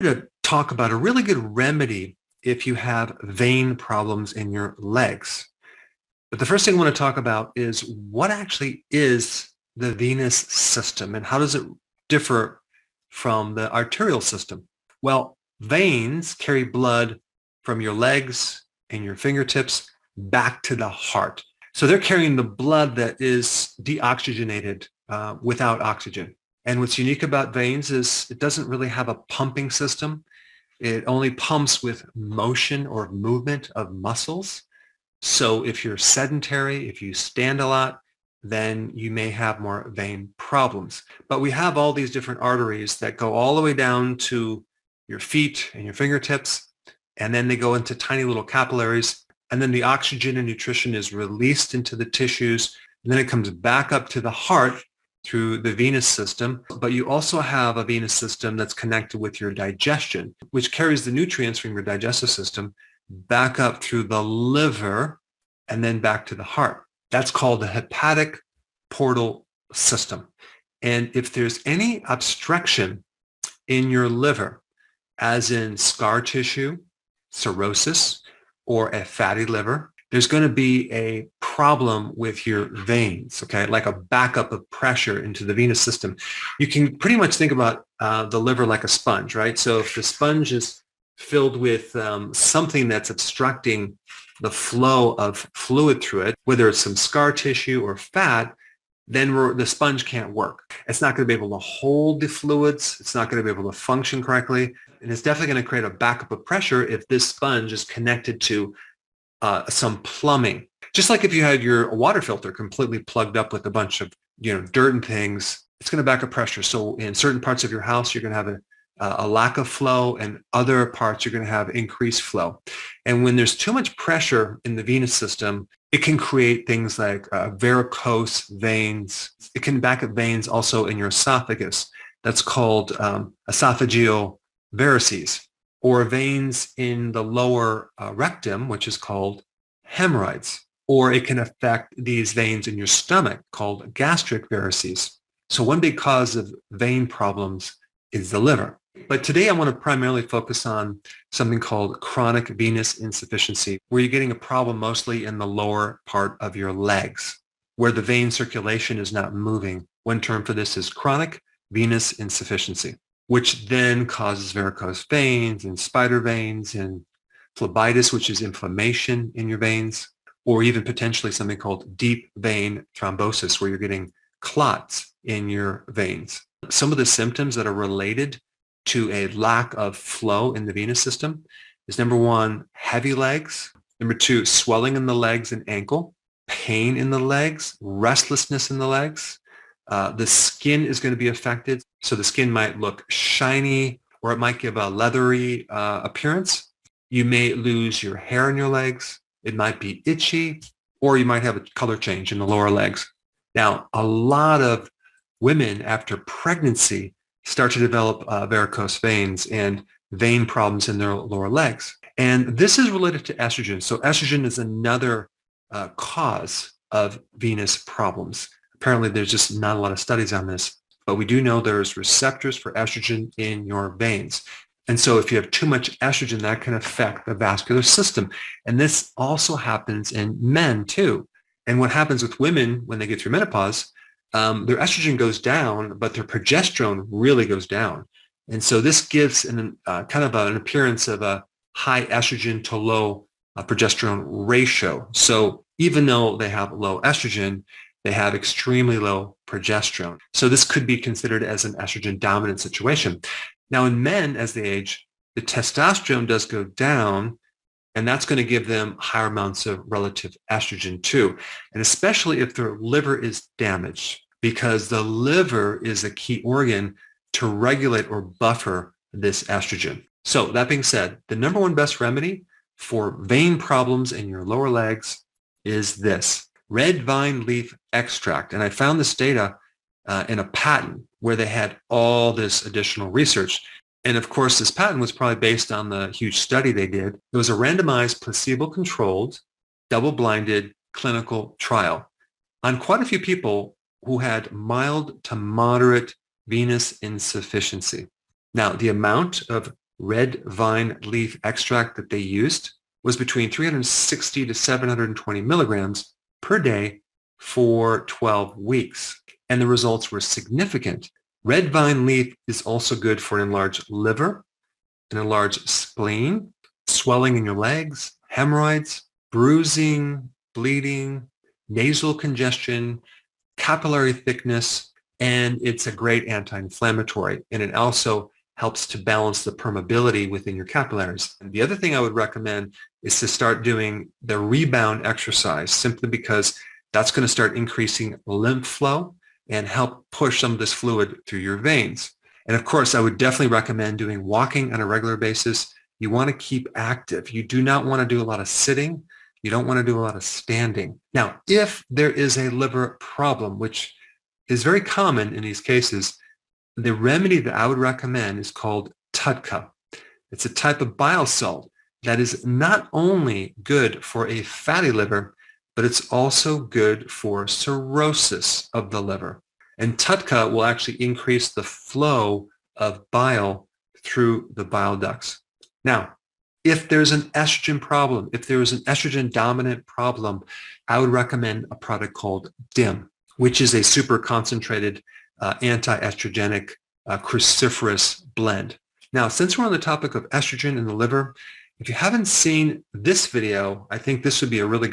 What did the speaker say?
To talk about a really good remedy if you have vein problems in your legs. But the first thing I want to talk about is what actually is the venous system and how does it differ from the arterial system? Well, veins carry blood from your legs and your fingertips back to the heart. So they're carrying the blood that is deoxygenated without oxygen. And what's unique about veins is it doesn't really have a pumping system. It only pumps with motion or movement of muscles. So if you're sedentary, if you stand a lot, then you may have more vein problems. But we have all these different arteries that go all the way down to your feet and your fingertips, and then they go into tiny little capillaries, and then the oxygen and nutrition is released into the tissues, and then it comes back up to the heart through the venous system. But you also have a venous system that's connected with your digestion, which carries the nutrients from your digestive system back up through the liver and then back to the heart. That's called the hepatic portal system. And if there's any obstruction in your liver, as in scar tissue, cirrhosis, or a fatty liver, there's going to be a problem with your veins, okay, like a backup of pressure into the venous system. You can pretty much think about the liver like a sponge, right? So if the sponge is filled with something that's obstructing the flow of fluid through it, whether it's some scar tissue or fat, then the sponge can't work. It's not going to be able to hold the fluids. It's not going to be able to function correctly. And it's definitely going to create a backup of pressure if this sponge is connected to some plumbing. Just like if you had your water filter completely plugged up with a bunch of dirt and things, it's going to back up pressure. So in certain parts of your house, you're going to have a lack of flow, and other parts you're going to have increased flow. And when there's too much pressure in the venous system, it can create things like varicose veins. It can back up veins also in your esophagus. That's called esophageal varices, or veins in the lower rectum, which is called hemorrhoids. Or it can affect these veins in your stomach called gastric varices. So one big cause of vein problems is the liver. But today I want to primarily focus on something called chronic venous insufficiency, where you're getting a problem mostly in the lower part of your legs, where the vein circulation is not moving. One term for this is chronic venous insufficiency, which then causes varicose veins and spider veins and phlebitis, which is inflammation in your veins, or even potentially something called deep vein thrombosis, where you're getting clots in your veins. Some of the symptoms that are related to a lack of flow in the venous system is number one, heavy legs. Number two, swelling in the legs and ankle, pain in the legs, restlessness in the legs. The skin is going to be affected. So the skin might look shiny, or it might give a leathery appearance. You may lose your hair in your legs. It might be itchy, or you might have a color change in the lower legs. Now, a lot of women after pregnancy start to develop varicose veins and vein problems in their lower legs. And this is related to estrogen. So estrogen is another cause of venous problems. Apparently, there's just not a lot of studies on this, but we do know there's receptors for estrogen in your veins. And so if you have too much estrogen, that can affect the vascular system. And this also happens in men too. And what happens with women when they get through menopause, their estrogen goes down, but their progesterone really goes down. And so this gives kind of an appearance of a high estrogen to low progesterone ratio. So even though they have low estrogen, they have extremely low progesterone. So this could be considered as an estrogen dominant situation. Now in men, as they age, the testosterone does go down, and that's going to give them higher amounts of relative estrogen too. And especially if their liver is damaged, because the liver is a key organ to regulate or buffer this estrogen. So that being said, the number one best remedy for vein problems in your lower legs is this red vine leaf extract. And I found this data in a patent where they had all this additional research. And of course, this patent was probably based on the huge study they did. It was a randomized, placebo-controlled, double-blinded clinical trial on quite a few people who had mild to moderate venous insufficiency. Now, the amount of red vine leaf extract that they used was between 360 to 720 milligrams per day for 12 weeks. And the results were significant. Red vine leaf is also good for an enlarged liver, an enlarged spleen, swelling in your legs, hemorrhoids, bruising, bleeding, nasal congestion, capillary thickness, and it's a great anti-inflammatory. And it also helps to balance the permeability within your capillaries. And the other thing I would recommend is to start doing the rebound exercise, simply because that's going to start increasing lymph flow and help push some of this fluid through your veins. And of course, I would definitely recommend doing walking on a regular basis. You want to keep active. You do not want to do a lot of sitting. You don't want to do a lot of standing. Now, if there is a liver problem, which is very common in these cases, the remedy that I would recommend is called TUDCA. It's a type of bile salt that is not only good for a fatty liver, but it's also good for cirrhosis of the liver. And TUDCA will actually increase the flow of bile through the bile ducts. Now, if there's an estrogen problem, if there is an estrogen dominant problem, I would recommend a product called DIM, which is a super concentrated anti-estrogenic cruciferous blend. Now, since we're on the topic of estrogen in the liver, if you haven't seen this video, I think this would be a really good